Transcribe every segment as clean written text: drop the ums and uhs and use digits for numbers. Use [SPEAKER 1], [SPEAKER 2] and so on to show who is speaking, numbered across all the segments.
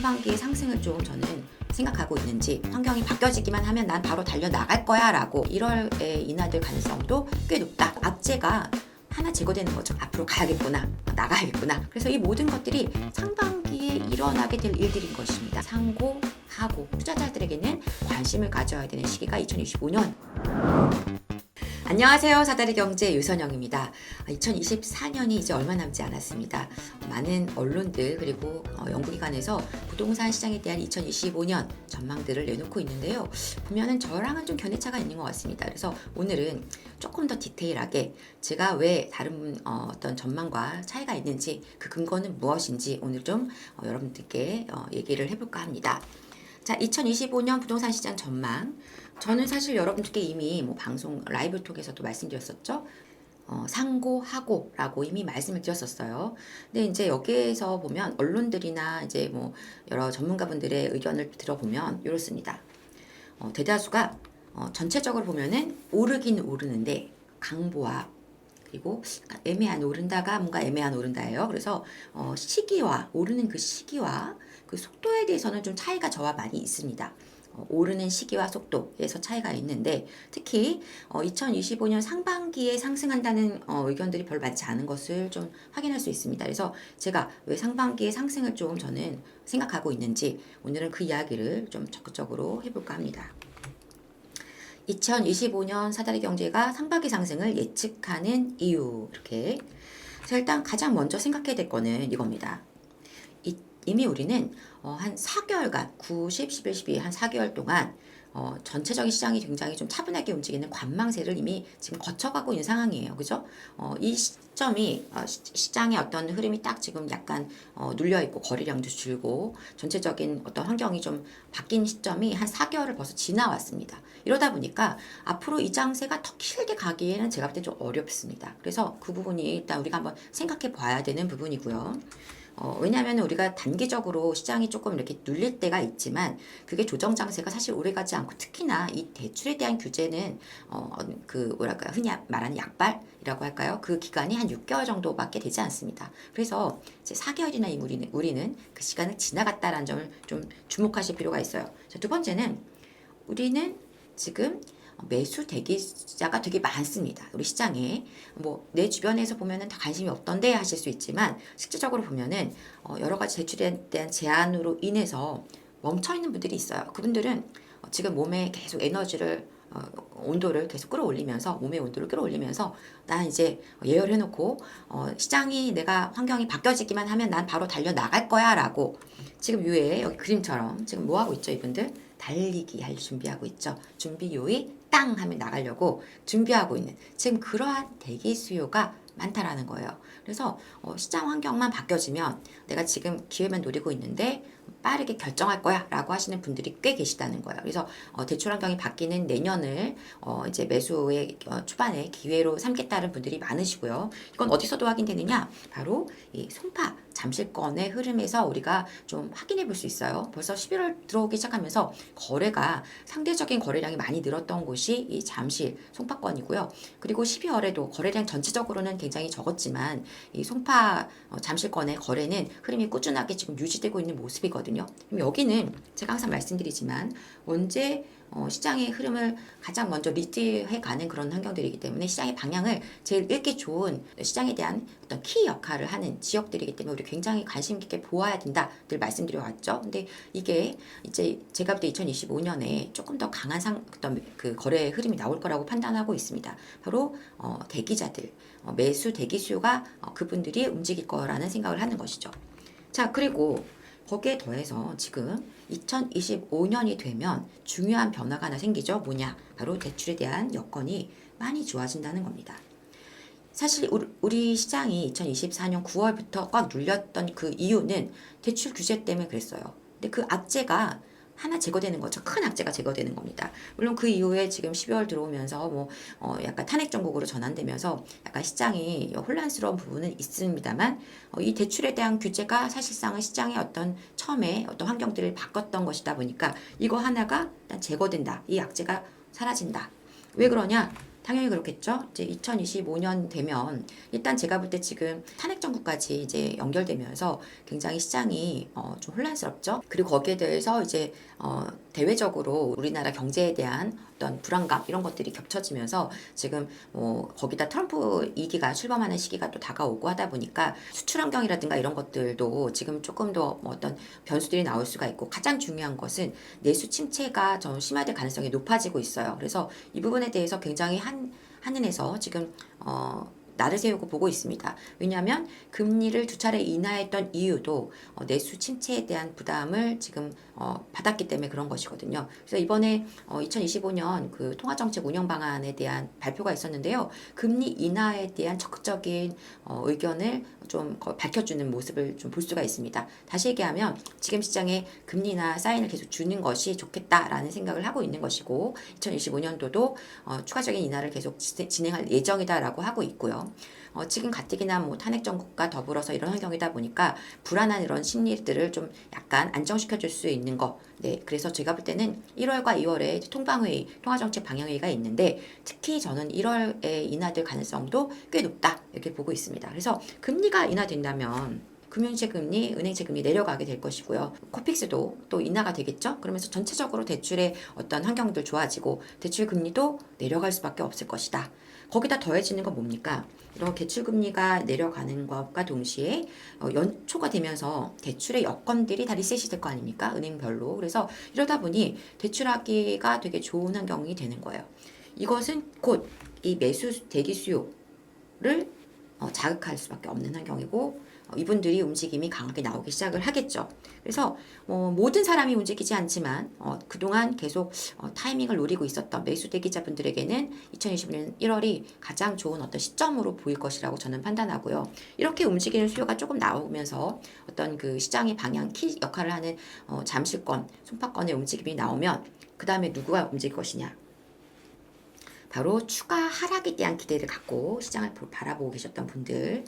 [SPEAKER 1] 상반기의 상승을 좀 저는 생각하고 있는지, 환경이 바뀌어지기만 하면 난 바로 달려나갈 거야 라고 1월에 인하될 가능성도 꽤 높다. 악재가 하나 제거되는 거죠. 앞으로 가야겠구나, 나가야겠구나. 그래서 이 모든 것들이 상반기에 일어나게 될 일들인 것입니다. 상고하고 투자자들에게는 관심을 가져야 되는 시기가 2025년. 안녕하세요. 사다리 경제 유선영입니다. 2024년이 이제 얼마 남지 않았습니다. 많은 언론들 그리고 연구기관에서 부동산 시장에 대한 2025년 전망들을 내놓고 있는데요. 보면은 저랑은 좀 견해차가 있는 것 같습니다. 그래서 오늘은 조금 더 디테일하게 제가 왜 다른 어떤 전망과 차이가 있는지, 그 근거는 무엇인지 오늘 좀 여러분들께 얘기를 해볼까 합니다. 자, 2025년 부동산 시장 전망. 저는 사실 여러분들께 이미 방송 라이브 통해서도 말씀드렸었죠. 상고하고라고 이미 말씀을 드렸었어요. 근데 이제 여기에서 보면 언론들이나 이제 여러 전문가분들의 의견을 들어보면 이렇습니다. 대다수가 전체적으로 보면은 오르긴 오르는데 강보와 그리고 애매한 오른다가 뭔가 애매한 오른다예요. 그래서 시기와 오르는 그 시기와 그 속도에 대해서는 좀 차이가 저와 많이 있습니다. 오르는 시기와 속도에서 차이가 있는데, 특히 2025년 상반기에 상승한다는 의견들이 별로 많지 않은 것을 좀 확인할 수 있습니다. 그래서 제가 왜 상반기에 상승을 좀 저는 생각하고 있는지 오늘은 그 이야기를 좀 적극적으로 해볼까 합니다. 2025년 사다리 경제가 상반기 상승을 예측하는 이유, 이렇게. 자, 일단 가장 먼저 생각해야 될 거는 이겁니다. 이미 우리는 한 4개월간 9, 10, 11, 12 한 4개월 동안 전체적인 시장이 굉장히 좀 차분하게 움직이는 관망세를 이미 지금 거쳐가고 있는 상황이에요. 그죠? 이 시점이 시장의 어떤 흐름이 딱 지금 약간 눌려있고 거래량도 줄고 전체적인 어떤 환경이 좀 바뀐 시점이 한 4개월을 벌써 지나왔습니다. 이러다 보니까 앞으로 이 장세가 더 길게 가기에는 제가 볼 때 좀 어렵습니다. 그래서 그 부분이 일단 우리가 한번 생각해 봐야 되는 부분이고요. 왜냐하면 우리가 단기적으로 시장이 조금 이렇게 눌릴 때가 있지만 그게 조정 장세가 사실 오래가지 않고, 특히나 이 대출에 대한 규제는 그 뭐랄까요, 흔히 말하는 약발이라고 할까요? 그 기간이 한 6개월 정도밖에 되지 않습니다. 그래서 이제 4개월이나 우리는 그 시간을 지나갔다라는 점을 좀 주목하실 필요가 있어요. 자, 두 번째는 우리는 지금 매수 대기자가 되게 많습니다. 우리 시장에. 내 주변에서 보면은 다 관심이 없던데 하실 수 있지만, 실질적으로 보면은 여러 가지 대출에 대한 제한으로 인해서 멈춰있는 분들이 있어요. 그분들은 지금 몸에 계속 에너지를 온도를 계속 끌어올리면서, 몸의 온도를 끌어올리면서 난 이제 예열해놓고 시장이, 내가 환경이 바뀌어지기만 하면 난 바로 달려나갈 거야 라고, 지금 위에 여기 그림처럼 지금 뭐하고 있죠? 이분들 달리기 할 준비하고 있죠. 준비 요의 땅 하면 나가려고 준비하고 있는, 지금 그러한 대기 수요가 많다라는 거예요. 그래서 시장 환경만 바뀌어지면 내가 지금 기회만 노리고 있는데 빠르게 결정할 거야 라고 하시는 분들이 꽤 계시다는 거예요. 그래서 대출 환경이 바뀌는 내년을 이제 매수의 초반에 기회로 삼겠다는 분들이 많으시고요. 이건 어디서도 확인되느냐? 바로 이 송파 잠실권의 흐름에서 우리가 좀 확인해 볼 수 있어요. 벌써 11월 들어오기 시작하면서 거래가, 상대적인 거래량이 많이 늘었던 곳이 이 잠실 송파권이고요. 그리고 12월에도 거래량 전체적으로는 굉장히 적었지만 이 송파 잠실권의 거래는 흐름이 꾸준하게 지금 유지되고 있는 모습이거든요. 그럼 여기는 제가 항상 말씀드리지만 언제 시장의 흐름을 가장 먼저 리드해가는 그런 환경들이기 때문에, 시장의 방향을 제일 읽기 좋은, 시장에 대한 어떤 키 역할을 하는 지역들이기 때문에 우리 굉장히 관심 깊게 보아야 된다 늘 말씀드려왔죠. 근데 이게 이제 제가 볼 때 2025년에 조금 더 강한 어떤 그 거래 흐름이 나올 거라고 판단하고 있습니다. 바로 대기자들, 매수 대기 수요가 그분들이 움직일 거라는 생각을 하는 것이죠. 자, 그리고 거기에 더해서 지금 2025년이 되면 중요한 변화가 하나 생기죠. 뭐냐? 바로 대출에 대한 여건이 많이 좋아진다는 겁니다. 사실 우리 시장이 2024년 9월부터 꽉 눌렸던 그 이유는 대출 규제 때문에 그랬어요. 근데 그 악재가 하나 제거되는 거죠. 큰 악재가 제거되는 겁니다. 물론 그 이후에 지금 12월 들어오면서 약간 탄핵 정국으로 전환되면서 약간 시장이 혼란스러운 부분은 있습니다만, 이 대출에 대한 규제가 사실상은 시장의 어떤 처음에 어떤 환경들을 바꿨던 것이다 보니까 이거 하나가 일단 제거된다. 이 악재가 사라진다. 왜 그러냐? 당연히 그렇겠죠. 이제 2025년 되면 일단 제가 볼 때 지금 탄핵 정국까지 이제 연결되면서 굉장히 시장이 좀 혼란스럽죠. 그리고 거기에 대해서 이제 대외적으로 우리나라 경제에 대한 어떤 불안감 이런 것들이 겹쳐지면서 지금 뭐 거기다 트럼프 2기가 출범하는 시기가 또 다가오고 하다 보니까 수출 환경이라든가 이런 것들도 지금 조금 더 뭐 어떤 변수들이 나올 수가 있고, 가장 중요한 것은 내수 침체가 좀 심화될 가능성이 높아지고 있어요. 그래서 이 부분에 대해서 굉장히 한은에서 지금 날을 세우고 보고 있습니다. 왜냐하면 금리를 두 차례 인하했던 이유도 내수 침체에 대한 부담을 지금 받았기 때문에 그런 것이거든요. 그래서 이번에 2025년 그 통화정책 운영 방안에 대한 발표가 있었는데요. 금리 인하에 대한 적극적인 의견을 좀 밝혀주는 모습을 좀 볼 수가 있습니다. 다시 얘기하면 지금 시장에 금리 인하 사인을 계속 주는 것이 좋겠다라는 생각을 하고 있는 것이고, 2025년도도 추가적인 인하를 계속 진행할 예정이다라고 하고 있고요. 지금 가뜩이나 뭐 탄핵 정국과 더불어서 이런 환경이다 보니까 불안한 이런 심리들을 좀 약간 안정시켜 줄 수 있는 거. 네, 그래서 제가 볼 때는 1월과 2월에 통방회의, 통화정책 방향회의가 있는데, 특히 저는 1월에 인하될 가능성도 꽤 높다 이렇게 보고 있습니다. 그래서 금리가 인하된다면 금융채 금리, 은행채 금리 내려가게 될 것이고요. 코픽스도 또 인하가 되겠죠. 그러면서 전체적으로 대출의 어떤 환경들 좋아지고 대출 금리도 내려갈 수밖에 없을 것이다. 거기다 더해지는 건 뭡니까? 이런 대출 금리가 내려가는 것과 동시에 연초가 되면서 대출의 여건들이 다 리셋이 될 거 아닙니까? 은행별로. 그래서 이러다 보니 대출하기가 되게 좋은 환경이 되는 거예요. 이것은 곧 이 매수 대기 수요를 자극할 수밖에 없는 환경이고, 이분들이 움직임이 강하게 나오기 시작을 하겠죠. 그래서 모든 사람이 움직이지 않지만 그동안 계속 타이밍을 노리고 있었던 매수 대기자분들에게는 2025년 1월이 가장 좋은 어떤 시점으로 보일 것이라고 저는 판단하고요. 이렇게 움직이는 수요가 조금 나오면서 어떤 그 시장의 방향 키 역할을 하는 잠실권, 손파권의 움직임이 나오면 그 다음에 누구가 움직일 것이냐? 바로 추가 하락에 대한 기대를 갖고 시장을 바라보고 계셨던 분들,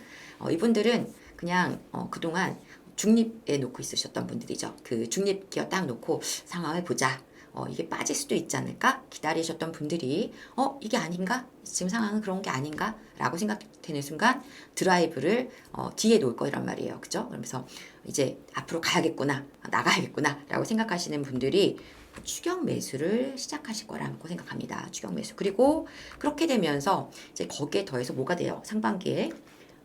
[SPEAKER 1] 이분들은 그냥 그동안 중립에 놓고 있으셨던 분들이죠. 그 중립 기어 딱 놓고 상황을 보자. 이게 빠질 수도 있지 않을까? 기다리셨던 분들이 이게 아닌가? 지금 상황은 그런 게 아닌가? 라고 생각되는 순간 드라이브를 뒤에 놓을 거란 말이에요. 그죠? 그러면서 이제 앞으로 가야겠구나, 나가야겠구나 라고 생각하시는 분들이 추격 매수를 시작하실 거라고 생각합니다. 추격 매수. 그리고 그렇게 되면서 이제 거기에 더해서 뭐가 돼요? 상반기에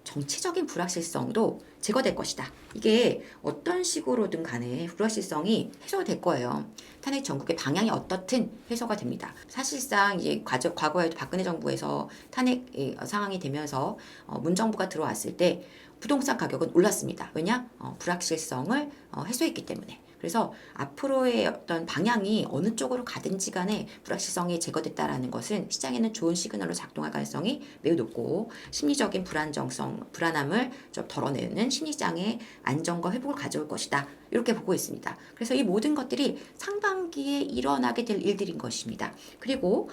[SPEAKER 1] 정치적인 불확실성도 제거될 것이다. 이게 어떤 식으로든 간에 불확실성이 해소될 거예요. 탄핵 정국의 방향이 어떻든 해소가 됩니다. 사실상 이제 과거에도 박근혜 정부에서 탄핵 상황이 되면서 문정부가 들어왔을 때 부동산 가격은 올랐습니다. 왜냐? 불확실성을 해소했기 때문에. 그래서 앞으로의 어떤 방향이 어느 쪽으로 가든지 간에 불확실성이 제거됐다라는 것은 시장에는 좋은 시그널로 작동할 가능성이 매우 높고, 심리적인 불안함을 좀 덜어내는 심리장의 안정과 회복을 가져올 것이다. 이렇게 보고 있습니다. 그래서 이 모든 것들이 상반기에 일어나게 될 일들인 것입니다. 그리고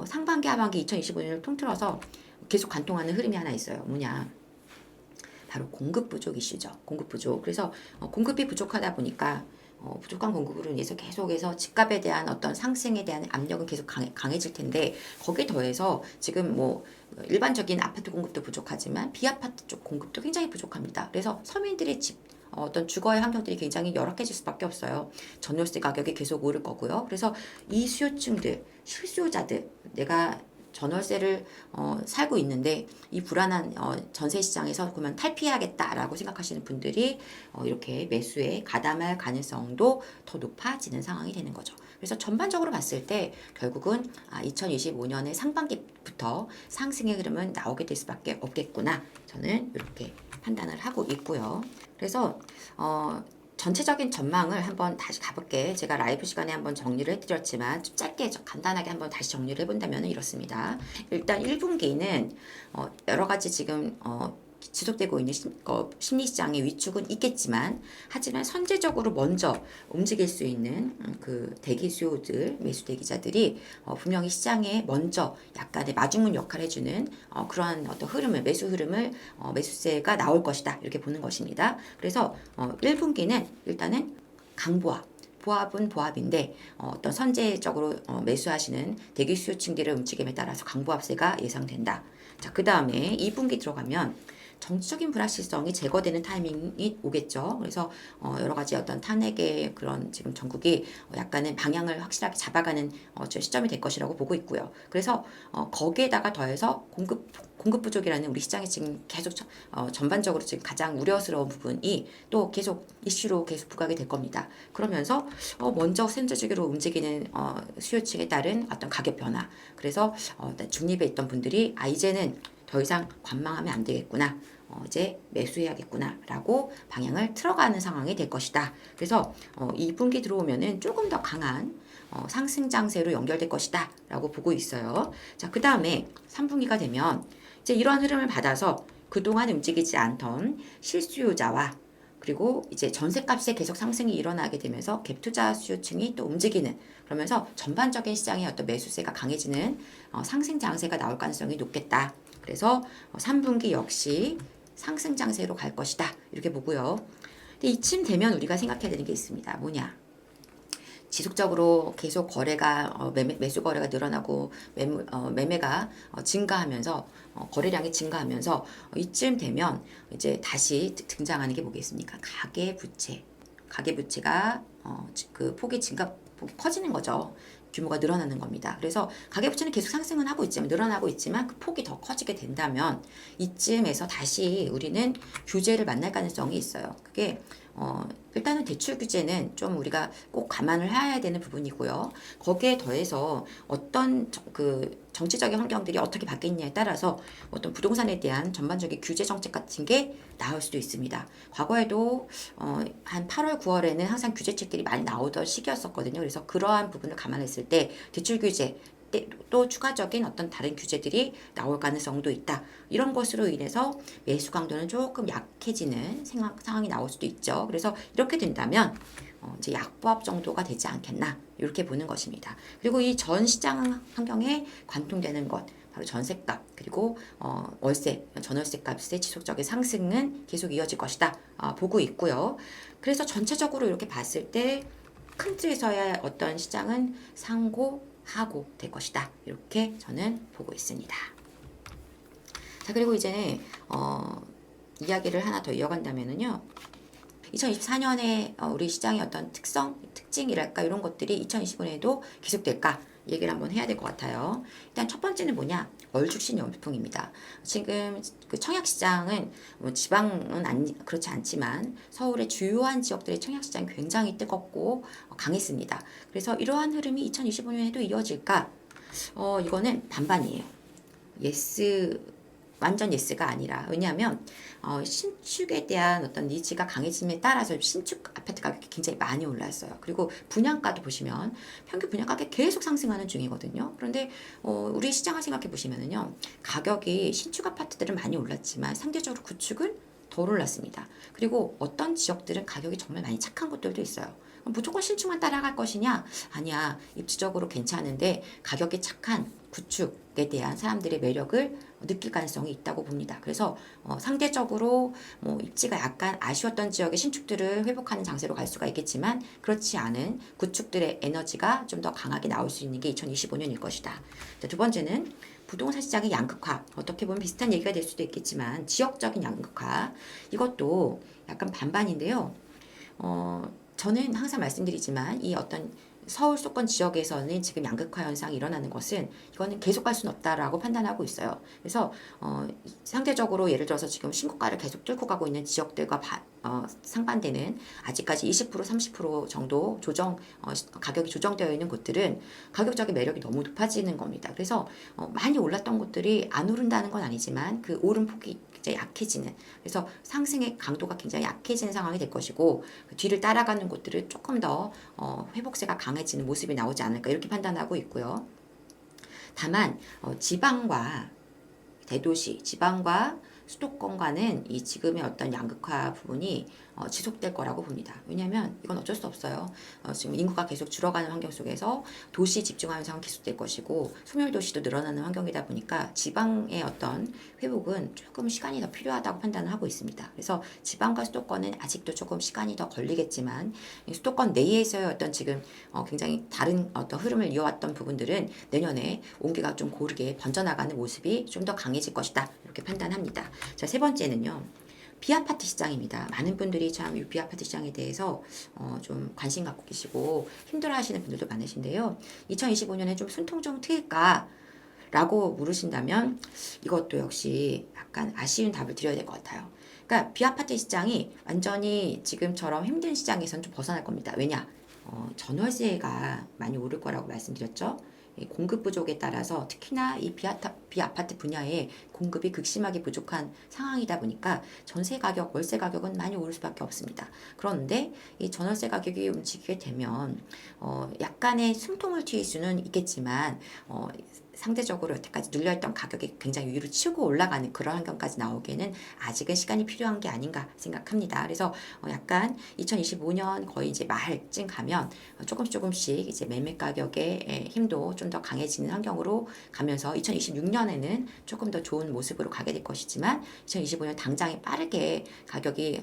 [SPEAKER 1] 상반기, 하반기 2025년을 통틀어서 계속 관통하는 흐름이 하나 있어요. 뭐냐? 바로 공급 부족 이슈죠. 공급 부족. 그래서 공급이 부족하다 보니까 부족한 공급으로 인해서 계속해서 집값에 대한 어떤 상승에 대한 압력은 계속 강해질 텐데, 거기에 더해서 지금 뭐 일반적인 아파트 공급도 부족하지만 비아파트 쪽 공급도 굉장히 부족합니다. 그래서 서민들의 어떤 주거의 환경들이 굉장히 열악해질 수밖에 없어요. 전월세 가격이 계속 오를 거고요. 그래서 이 수요층들, 실수요자들, 내가 전월세를 살고 있는데 이 불안한 전세 시장에서 그러면 탈피해야겠다라고 생각하시는 분들이 이렇게 매수에 가담할 가능성도 더 높아지는 상황이 되는 거죠. 그래서 전반적으로 봤을 때 결국은 2025년의 상반기부터 상승의 흐름은 나오게 될 수밖에 없겠구나. 저는 이렇게 판단을 하고 있고요. 그래서 전체적인 전망을 한번 다시 가볼게. 제가 라이브 시간에 한번 정리를 해드렸지만 좀 짧게 간단하게 한번 다시 정리를 해본다면 이렇습니다. 일단 1분기는 여러 가지 지금 지속되고 있는 심리시장의 위축은 있겠지만, 하지만 선제적으로 먼저 움직일 수 있는 그 대기 수요들, 매수 대기자들이 분명히 시장에 먼저 약간의 마중물 역할을 해주는 그러한 어떤 흐름을, 매수 흐름을, 매수세가 나올 것이다. 이렇게 보는 것입니다. 그래서 1분기는 일단은 강보와 보합은 보합인데 어떤 선제적으로 매수하시는 대기 수요층들의 움직임에 따라서 강보합세가 예상된다. 자, 그 다음에 2분기 들어가면 정치적인 불확실성이 제거되는 타이밍이 오겠죠. 그래서 여러 가지 어떤 탄핵의 그런 지금 전국이 약간의 방향을 확실하게 잡아가는 저 시점이 될 것이라고 보고 있고요. 그래서 거기에다가 더해서 공급 부족이라는 우리 시장이 지금 계속 전반적으로 지금 가장 우려스러운 부분이 또 계속 이슈로 계속 부각이 될 겁니다. 그러면서 먼저 선제적으로 움직이는 수요층에 따른 어떤 가격 변화. 그래서 중립에 있던 분들이 이제는 더 이상 관망하면 안 되겠구나. 이제 매수해야겠구나 라고 방향을 틀어가는 상황이 될 것이다. 그래서 2분기 들어오면은 조금 더 강한 상승 장세로 연결될 것이다 라고 보고 있어요. 자, 그 다음에 3분기가 되면 이제 이러한 흐름을 받아서 그동안 움직이지 않던 실수요자와 그리고 이제 전세값의 계속 상승이 일어나게 되면서 갭 투자 수요층이 또 움직이는, 그러면서 전반적인 시장의 어떤 매수세가 강해지는 상승 장세가 나올 가능성이 높겠다. 그래서 3분기 역시 상승 장세로 갈 것이다. 이렇게 보고요. 근데 이쯤 되면 우리가 생각해야 되는 게 있습니다. 뭐냐? 지속적으로 계속 거래가 매수 거래가 늘어나고 매매가 증가하면서 거래량이 증가하면서 이쯤 되면 이제 다시 등장하는 게 뭐겠습니까? 가계부채가 그 폭이 커지는 거죠. 규모가 늘어나는 겁니다. 그래서 가계부채는 계속 상승은 하고 있지만, 늘어나고 있지만 그 폭이 더 커지게 된다면 이쯤에서 다시 우리는 규제를 만날 가능성이 있어요. 그게 일단은 대출 규제는 좀 우리가 꼭 감안을 해야 되는 부분이고요. 거기에 더해서 어떤 그 정치적인 환경들이 어떻게 바뀌느냐에 따라서 어떤 부동산에 대한 전반적인 규제 정책 같은 게 나올 수도 있습니다. 과거에도 한 8월, 9월에는 항상 규제책들이 많이 나오던 시기였었거든요. 그래서 그러한 부분을 감안했을 때 대출 규제 또 추가적인 어떤 다른 규제들이 나올 가능성도 있다. 이런 것으로 인해서 매수 강도는 조금 약해지는 상황이 나올 수도 있죠. 그래서 이렇게 된다면 이제 약보합 정도가 되지 않겠나 이렇게 보는 것입니다. 그리고 이 전 시장 환경에 관통되는 것, 바로 전세값 그리고 전월세 값의 지속적인 상승은 계속 이어질 것이다 보고 있고요. 그래서 전체적으로 이렇게 봤을 때 큰 틀에서의 어떤 시장은 상고하고 될 것이다. 이렇게 저는 보고 있습니다. 자, 그리고 이제 이야기를 하나 더 이어간다면은요. 2024년에 우리 시장의 어떤 특징이랄까 이런 것들이 2025년에도 계속될까 얘기를 한번 해야 될 것 같아요. 일단 첫 번째는 뭐냐? 월죽신 연풍입니다. 지금 그 청약시장은 지방은 그렇지 않지만 서울의 주요한 지역들의 청약시장이 굉장히 뜨겁고 강했습니다. 그래서 이러한 흐름이 2025년에도 이어질까? 이거는 반반이에요. 완전 예스가 아니라, 왜냐하면 신축에 대한 어떤 니즈가 강해짐에 따라서 신축 아파트 가격이 굉장히 많이 올랐어요. 그리고 분양가도 보시면 평균 분양가격이 계속 상승하는 중이거든요. 그런데 우리 시장을 생각해 보시면은요, 가격이 신축 아파트들은 많이 올랐지만 상대적으로 구축은 덜 올랐습니다. 그리고 어떤 지역들은 가격이 정말 많이 착한 곳들도 있어요. 무조건 신축만 따라갈 것이냐? 아니야. 입지적으로 괜찮은데 가격이 착한 구축에 대한 사람들의 매력을 느낄 가능성이 있다고 봅니다. 그래서 상대적으로 입지가 약간 아쉬웠던 지역의 신축들을 회복하는 장세로 갈 수가 있겠지만, 그렇지 않은 구축들의 에너지가 좀 더 강하게 나올 수 있는 게 2025년일 것이다. 자, 두 번째는 부동산 시장의 양극화. 어떻게 보면 비슷한 얘기가 될 수도 있겠지만 지역적인 양극화. 이것도 약간 반반인데요. 저는 항상 말씀드리지만 이 어떤 서울 수도권 지역에서는 지금 양극화 현상이 일어나는 것은 이거는 계속 갈 수는 없다라고 판단하고 있어요. 그래서 상대적으로 예를 들어서 지금 신고가를 계속 뚫고 가고 있는 지역들과 상반되는 아직까지 20% 30% 정도 가격이 조정되어 있는 곳들은 가격적인 매력이 너무 높아지는 겁니다. 그래서 많이 올랐던 곳들이 안 오른다는 건 아니지만 그 오른 폭이 굉장히 약해지는, 그래서 상승의 강도가 굉장히 약해지는 상황이 될 것이고, 그 뒤를 따라가는 곳들을 조금 더 회복세가 강해지는 모습이 나오지 않을까 이렇게 판단하고 있고요. 다만 지방과 대도시, 지방과 수도권과는 이 지금의 어떤 양극화 부분이 지속될 거라고 봅니다. 왜냐하면 이건 어쩔 수 없어요. 지금 인구가 계속 줄어가는 환경 속에서 도시 집중하는 상황 계속될 것이고 소멸 도시도 늘어나는 환경이다 보니까 지방의 어떤 회복은 조금 시간이 더 필요하다고 판단을 하고 있습니다. 그래서 지방과 수도권은 아직도 조금 시간이 더 걸리겠지만 수도권 내에서의 어떤 지금 굉장히 다른 어떤 흐름을 이어왔던 부분들은 내년에 온기가 좀 고르게 번져나가는 모습이 좀 더 강해질 것이다. 이렇게 판단합니다. 자, 세 번째는요. 비아파트 시장입니다. 많은 분들이 참 이 비아파트 시장에 대해서 좀 관심 갖고 계시고 힘들어하시는 분들도 많으신데요. 2025년에 좀 숨통 좀 트일까? 라고 물으신다면 이것도 역시 약간 아쉬운 답을 드려야 될 것 같아요. 그러니까 비아파트 시장이 완전히 지금처럼 힘든 시장에선 좀 벗어날 겁니다. 왜냐? 전월세가 많이 오를 거라고 말씀드렸죠. 공급 부족에 따라서 특히나 이 비아파트 분야에 공급이 극심하게 부족한 상황이다 보니까 전세 가격, 월세 가격은 많이 오를 수밖에 없습니다. 그런데 이 전월세 가격이 움직이게 되면 약간의 숨통을 트일 수는 있겠지만 상대적으로 여태까지 눌려있던 가격이 굉장히 위로 치고 올라가는 그런 환경까지 나오기에는 아직은 시간이 필요한 게 아닌가 생각합니다. 그래서 약간 2025년 거의 이제 말쯤 가면 조금씩 이제 매매 가격의 힘도 좀 더 강해지는 환경으로 가면서 2026년에는 조금 더 좋은 모습으로 가게 될 것이지만 2025년 당장에 빠르게 가격이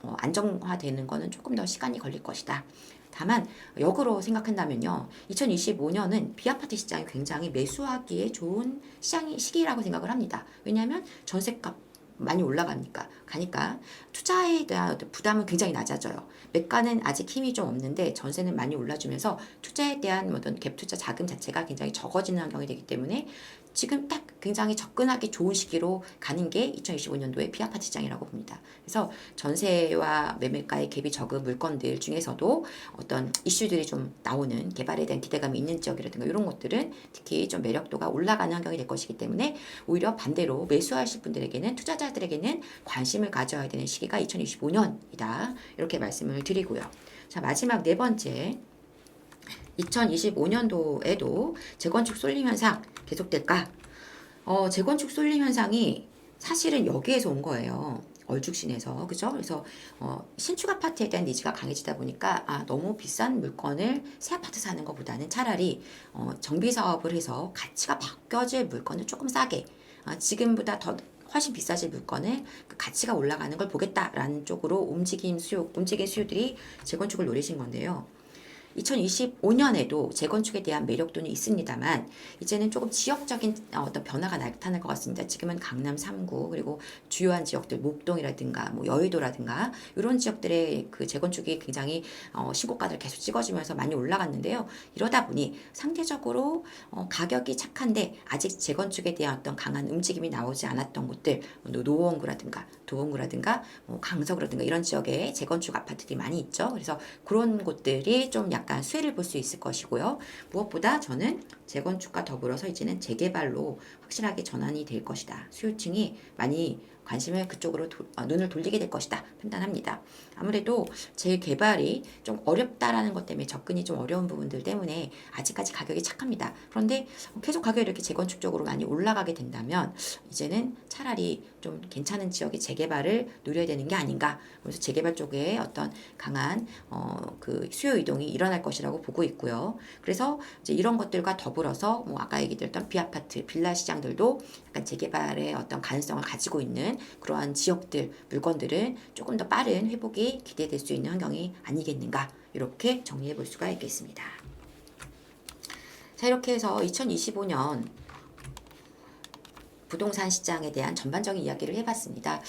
[SPEAKER 1] 안정화되는 거는 조금 더 시간이 걸릴 것이다. 다만 역으로 생각한다면요. 2025년은 비아파트 시장이 굉장히 매수하기에 좋은 시기라고 생각을 합니다. 왜냐하면 전세값 많이 가니까 투자에 대한 어떤 부담은 굉장히 낮아져요. 매가는 아직 힘이 좀 없는데 전세는 많이 올라주면서 투자에 대한 어떤 갭 투자 자금 자체가 굉장히 적어지는 환경이 되기 때문에 지금 딱 굉장히 접근하기 좋은 시기로 가는 게 2025년도의 비아파트 시장이라고 봅니다. 그래서 전세와 매매가의 갭이 적은 물건들 중에서도 어떤 이슈들이 좀 나오는 개발에 대한 기대감이 있는 지역이라든가 이런 것들은 특히 좀 매력도가 올라가는 환경이 될 것이기 때문에 오히려 반대로 매수하실 분들에게는 투자자들에게는 관심을 가져야 되는 시기가 2025년이다. 이렇게 말씀을 드리고요. 자, 마지막 네 번째. 2025년도에도 재건축 쏠림 현상 계속될까? 재건축 쏠림 현상이 사실은 여기에서 온 거예요. 얼죽신에서 그죠? 그래서 신축 아파트에 대한 니즈가 강해지다 보니까 너무 비싼 물건을 새 아파트 사는 것보다는 차라리 정비 사업을 해서 가치가 바뀌어질 물건을 조금 싸게 지금보다 더 훨씬 비싸질 물건을 그 가치가 올라가는 걸 보겠다라는 쪽으로 움직인 수요들이 재건축을 노리신 건데요. 2025년에도 재건축에 대한 매력도는 있습니다만 이제는 조금 지역적인 어떤 변화가 나타날 것 같습니다. 지금은 강남 3구 그리고 주요한 지역들 목동이라든가 뭐 여의도라든가 이런 지역들의 그 재건축이 굉장히 신고가를 계속 찍어주면서 많이 올라갔는데요. 이러다 보니 상대적으로 가격이 착한데 아직 재건축에 대한 어떤 강한 움직임이 나오지 않았던 곳들 노원구라든가 도원구라든가 강서구라든가 이런 지역에 재건축 아파트들이 많이 있죠. 그래서 그런 곳들이 좀 약간 수혜를 볼 수 있을 것이고요. 무엇보다 저는 재건축과 더불어서 이제는 재개발로 확실하게 전환이 될 것이다. 수요층이 많이 관심을 그쪽으로 눈을 돌리게 될 것이다 판단합니다. 아무래도 재개발이 좀 어렵다라는 것 때문에 접근이 좀 어려운 부분들 때문에 아직까지 가격이 착합니다. 그런데 계속 가격이 이렇게 재건축 쪽으로 많이 올라가게 된다면 이제는 차라리 좀 괜찮은 지역의 재개발을 노려야 되는 게 아닌가. 그래서 재개발 쪽에 어떤 강한 그 수요 이동이 일어날 것이라고 보고 있고요. 그래서 이제 이런 것들과 더불어서 뭐 아까 얘기 드렸던 비아파트, 빌라 시장들도 약간 재개발의 어떤 가능성을 가지고 있는 그러한 지역들, 물건들은 조금 더 빠른 회복이 기대될 수 있는 환경이 아니겠는가 이렇게 정리해 볼 수가 있겠습니다. 자, 이렇게 해서 2025년 부동산 시장에 대한 전반적인 이야기를 해봤습니다.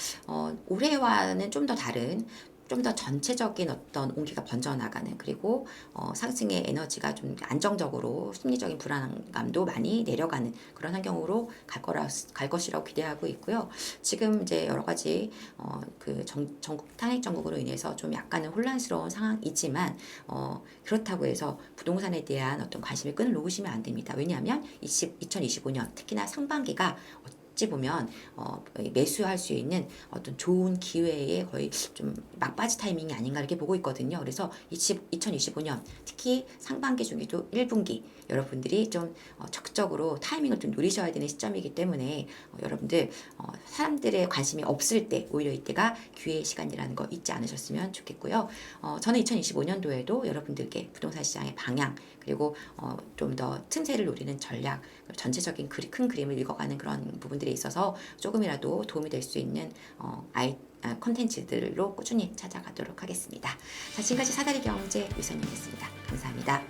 [SPEAKER 1] 올해와는 좀 더 다른 좀 더 전체적인 어떤 온기가 번져나가는 그리고 상승의 에너지가 좀 안정적으로 심리적인 불안감도 많이 내려가는 그런 환경으로 갈 것이라고 기대하고 있고요. 지금 이제 여러 가지 그 전국 탄핵 정국으로 인해서 좀 약간은 혼란스러운 상황이지만 그렇다고 해서 부동산에 대한 어떤 관심의 끈을 놓으시면 안 됩니다. 왜냐하면 2025년 특히나 상반기가 어찌 보면 매수할 수 있는 어떤 좋은 기회의 거의 좀 막바지 타이밍이 아닌가 이렇게 보고 있거든요. 그래서 2025년 특히 상반기 중에도 1분기 여러분들이 좀 적극적으로 타이밍을 좀 노리셔야 되는 시점이기 때문에 여러분들 사람들의 관심이 없을 때 오히려 이때가 기회의 시간이라는 거 잊지 않으셨으면 좋겠고요. 저는 2025년도에도 여러분들께 부동산 시장의 방향 그리고 좀 더 틈새를 노리는 전략 전체적인 큰 그림을 읽어가는 그런 부분들에 있어서 조금이라도 도움이 될 수 있는 컨텐츠들로 꾸준히 찾아가도록 하겠습니다. 자, 지금까지 사다리 경제 유선영이었습니다. 감사합니다.